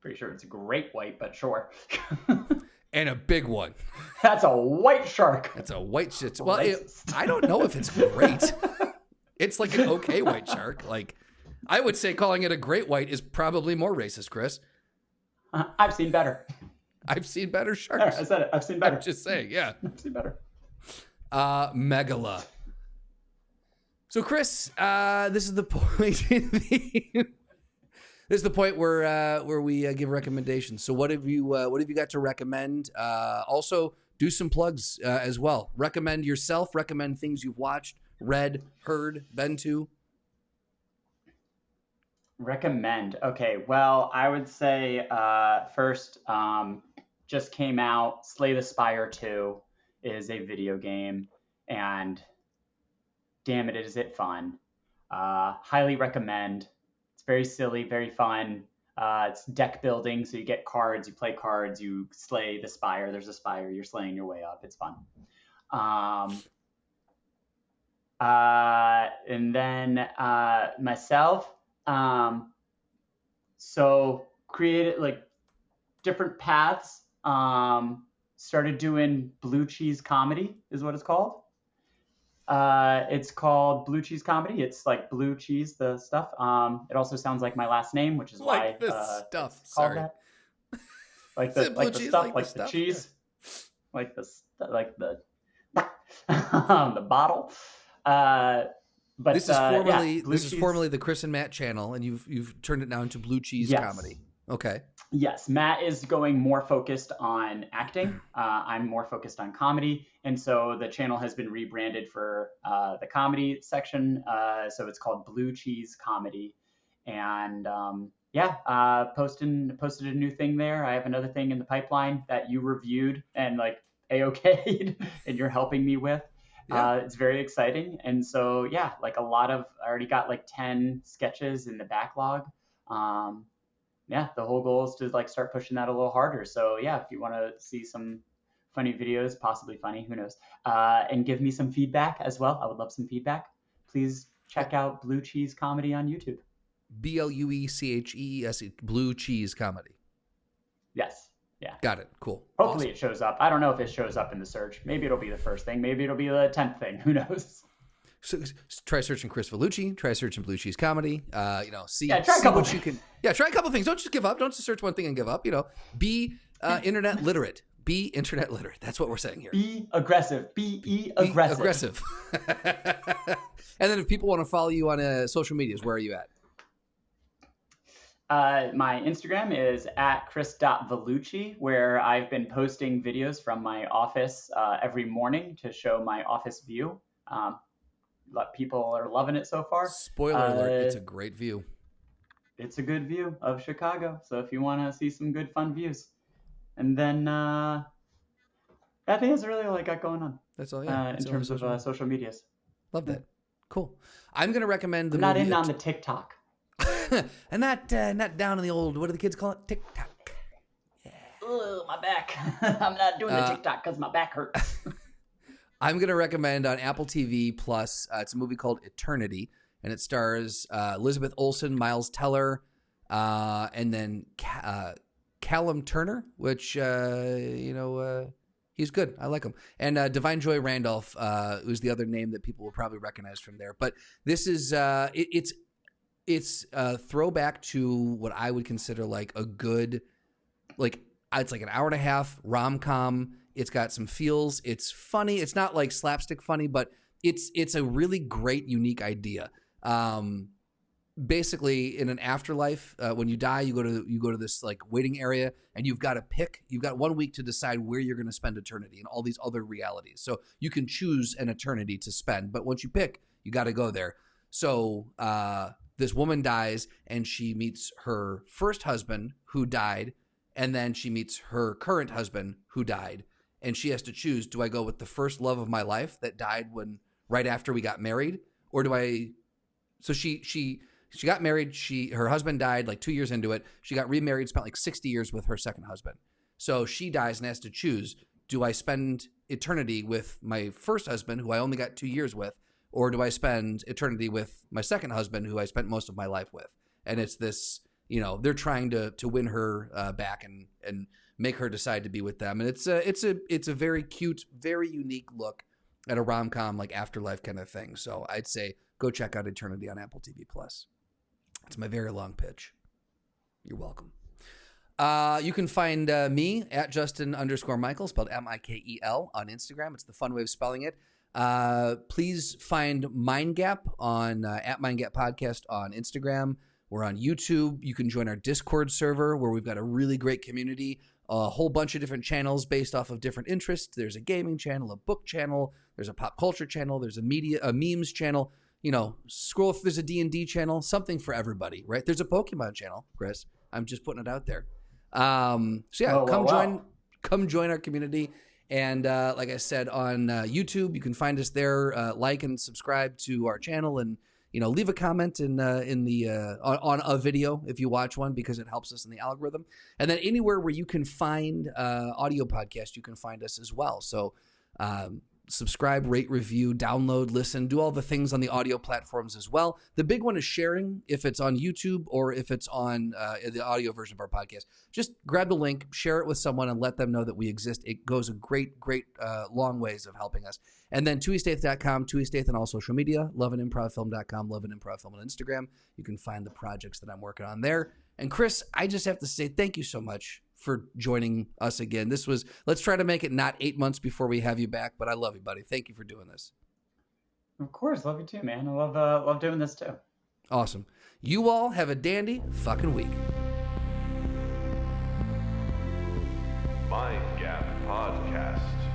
Pretty sure it's a great white, but sure. And a big one. That's a white shark. That's a white shit. Well, Racist. I don't know if it's great. It's like an okay white shark. Like, I would say calling it a great white is probably more racist, Chris. I've seen better. I've seen better There, sharks. I said it. I've seen better. I'm just saying, yeah. I've seen better. Megala. So, Chris, this is the point. This is the point where we give recommendations. So, what have you got to recommend? Also, do some plugs as well. Recommend yourself. Recommend things you've watched, read, heard, been to. Recommend. Okay, well, I would say first, just came out, Slay the Spire 2 is a video game, and damn it, is it fun. Highly recommend. It's very silly, very fun. It's deck building, so you get cards, you play cards, you slay the spire. There's a spire, you're slaying your way up. It's fun. And then myself, so created like different paths. Started doing blue cheese comedy is what it's called. It's called Blue Cheese Comedy. It's like blue cheese, the stuff. It also sounds like my last name, which is Like why the stuff. it's called Sorry. that. Like Is it the blue like the cheese? stuff, Like like the the stuff? cheese, like the the bottle. But This is formerly Blue this is Cheese- formerly the Chris and Matt channel, and you've turned it now into Blue Cheese Yes. Comedy. Okay. Yes, Matt is going more focused on acting. I'm more focused on comedy. And so the channel has been rebranded for the comedy section. So it's called Blue Cheese Comedy. And posted a new thing there. I have another thing in the pipeline that you reviewed and like A-okay'd and you're helping me with. Yeah. It's very exciting. And so, yeah, like I already got like 10 sketches in the backlog. The whole goal is to like start pushing that a little harder. So yeah, if you want to see some funny videos, possibly funny, who knows, and give me some feedback as well. I would love some feedback. Please check out Blue Cheese Comedy on YouTube. BLUECHEES, Blue Cheese Comedy. Yes. Yeah. Got it. Cool. Hopefully it shows up. I don't know if it shows up in the search. Maybe it'll be the first thing. Maybe it'll be the 10th thing. Who knows? So try searching Chris Vellucci. Try searching Blue Cheese Comedy. See try a couple what you can. Yeah, try a couple things. Don't just give up. Don't just search one thing and give up. Be internet literate. Be internet literate. That's what we're saying here. Be aggressive. Be aggressive. Aggressive. And then if people want to follow you on social medias, where are you at? My Instagram is at chris.vellucci, where I've been posting videos from my office every morning to show my office view. People are loving it so far. Spoiler alert, it's a great view. It's a good view of Chicago. So if you want to see some good, fun views. And then I think that's really all I got going on. That's all, yeah. In terms of social medias. Love that. Cool. I'm going to recommend the I'm not movie. in on the TikTok. And not down in the old, what do the kids call it? TikTok. Yeah. Oh, my back. I'm not doing the TikTok because my back hurts. I'm going to recommend on Apple TV Plus, it's a movie called Eternity, and it stars Elizabeth Olsen, Miles Teller, and then Callum Turner, which, he's good. I like him. And Divine Joy Randolph, who's the other name that people will probably recognize from there. But this is, it's a throwback to what I would consider like a good, like, it's like an hour and a half rom-com. It's got some feels. It's funny. It's not like slapstick funny, but it's a really great, unique idea. Basically, in an afterlife, when you die, you go to this like waiting area, and you've got 1 week to decide where you're going to spend eternity and all these other realities. So you can choose an eternity to spend, but once you pick, you got to go there. So this woman dies, and she meets her first husband who died, and then she meets her current husband who died. and she has to choose, do I go with the first love of my life that died right after we got married, or do I, so she got married, her husband died like 2 years into it, she got remarried, spent like 60 years with her second husband. So she dies and has to choose, do I spend eternity with my first husband, who I only got 2 years with, or do I spend eternity with my second husband, who I spent most of my life with? And it's this, they're trying to win her back and make her decide to be with them. And it's a very cute, very unique look at a rom-com, like afterlife kind of thing. So I'd say go check out Eternity on Apple TV+. It's my very long pitch. You're welcome. You can find me at Justin_Michael, spelled Mikel, on Instagram. It's the fun way of spelling it. Please find Mind Gap on at Mind Gap Podcast on Instagram. We're on YouTube. You can join our Discord server where we've got a really great community, a whole bunch of different channels based off of different interests. There's a gaming channel, a book channel, there's a pop culture channel, there's a memes channel. Scroll if there's a D&D channel, something for everybody, right? There's a Pokemon channel, Chris. I'm just putting it out there. Come join our community. And like I said, on YouTube, you can find us there. Like and subscribe to our channel, and leave a comment on a video if you watch one, because it helps us in the algorithm. And then anywhere where you can find audio podcast, you can find us as well. So subscribe, rate, review, download, listen, do all the things on the audio platforms as well. The big one is sharing, if it's on YouTube or if it's on the audio version of our podcast. Just grab the link, share it with someone, and let them know that we exist. It goes a great long ways of helping us. And then TuiStaith.com, TuiStaith on all social media, loveandimprovfilm.com, loveandimprovfilm on Instagram. You can find the projects that I'm working on there. And Chris, I just have to say thank you so much for joining us again. Let's try to make it not 8 months before we have you back, but I love you, buddy. Thank you for doing this. Of course. Love you too, man. I love doing this too. Awesome. You all have a dandy fucking week. Mind Gap Podcast.